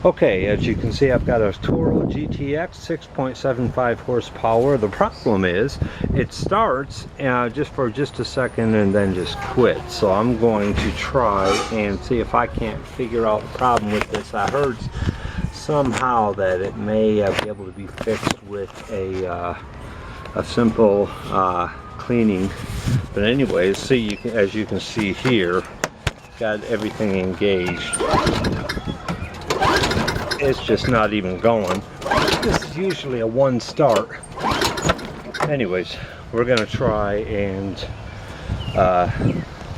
Okay, as you can see, I've got a Toro GTX 6.75 horsepower. The problem is it starts just for a second and then just quits. So I'm going to try and see if I can't figure out the problem with this. I heard somehow that it may be able to be fixed with a simple cleaning. But anyways, see, as you can see here, got everything engaged. It's just not even going. This is usually a one start. Anyways, we're gonna try and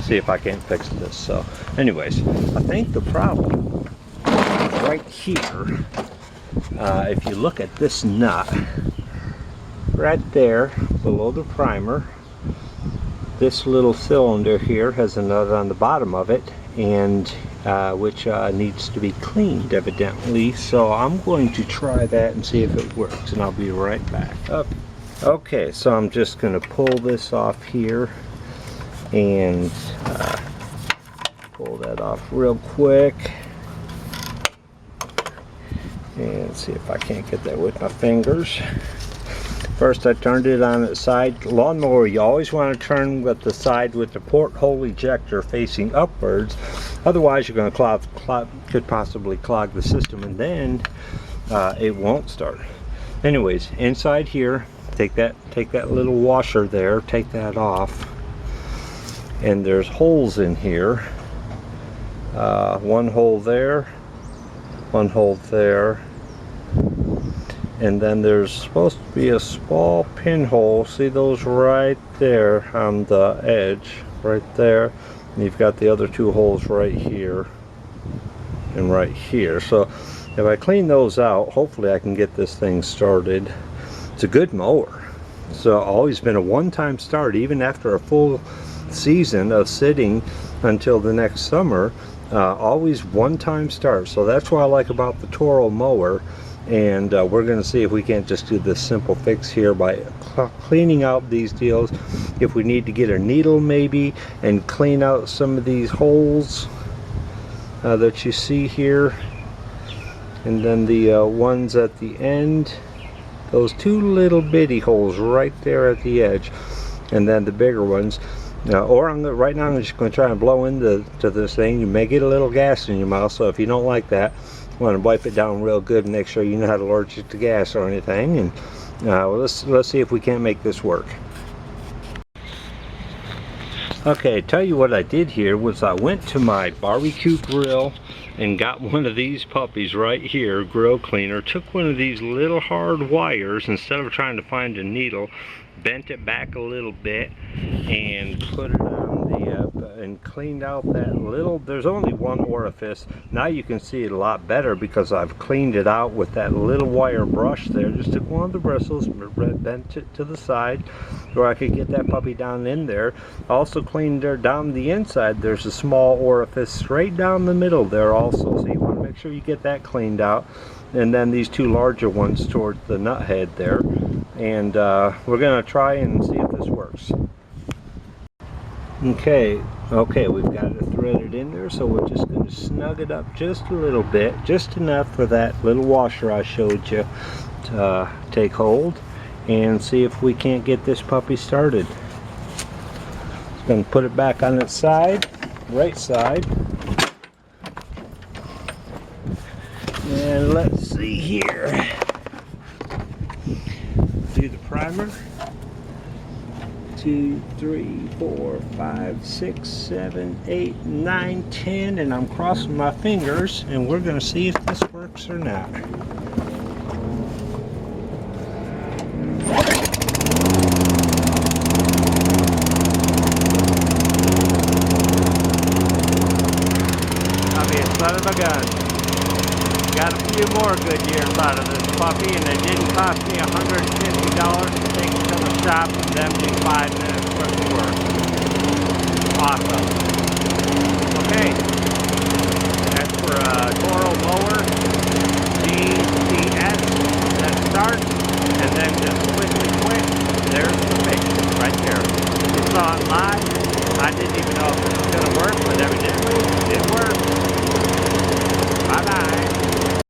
see if I can't fix this. So anyways, I think the problem is right here. If you look at this nut right there below the primer, this little cylinder here has a nut on the bottom of it, and which needs to be cleaned evidently. So I'm going to try that and see if it works, and I'll be right back. Okay, so I'm just going to pull this off here and pull that off real quick and see if I can't get that with my fingers. First, I turned it on its side. Lawnmower, you always want to turn with the side with the porthole ejector facing upwards. Otherwise, you're going to could possibly clog the system, and then it won't start. Anyways, inside here, take that little washer there, take that off, and there's holes in here. One hole there, one hole there. And then there's supposed to be a small pinhole. See those right there on the edge, right there. And you've got the other two holes right here and right here. So if I clean those out, hopefully I can get this thing started. It's a good mower. So always been a one-time start, even after a full season of sitting until the next summer. Always one-time start. So that's what I like about the Toro mower. And we're going to see if we can't just do this simple fix here by cleaning out these deals. If we need to get a needle maybe and clean out some of these holes that you see here, and then the ones at the end, those two little bitty holes right there at the edge, and then the bigger ones. Right now I'm just going to try and blow into this thing. You may get a little gas in your mouth, so if you don't like that, you want to wipe it down real good and make sure you're not allergic to gas or anything. And well, let's see if we can't make this work. Okay, tell you what I did here was I went to my barbecue grill and got one of these puppies right here, grill cleaner, took one of these little hard wires, instead of trying to find a needle, bent it back a little bit and put it on the and cleaned out that little, there's only one orifice. Now you can see it a lot better because I've cleaned it out with that little wire brush there. Just took one of the bristles, bent it to the side where I could get that puppy down in there. Also cleaned her down the inside. There's a small orifice straight down the middle there also, so you want to make sure you get that cleaned out. And then these two larger ones towards the nut head there. And we're going to try and see if this works. Okay, we've got it threaded in there, so we're just going to snug it up just a little bit, just enough for that little washer I showed you to take hold, and see if we can't get this puppy started. Just going to put it back on its side, right side. And let's see here. Do the primer. 2, 3, 4, 5, 6, 7, 8, 9, 10, and I'm crossing my fingers, and we're going to see if this works or not. I'll be a son of a gun. Got a few more good years out of this puppy, and it didn't cost me $150 to take it to the shop and then do 5 minutes worth of work. Awesome. Okay.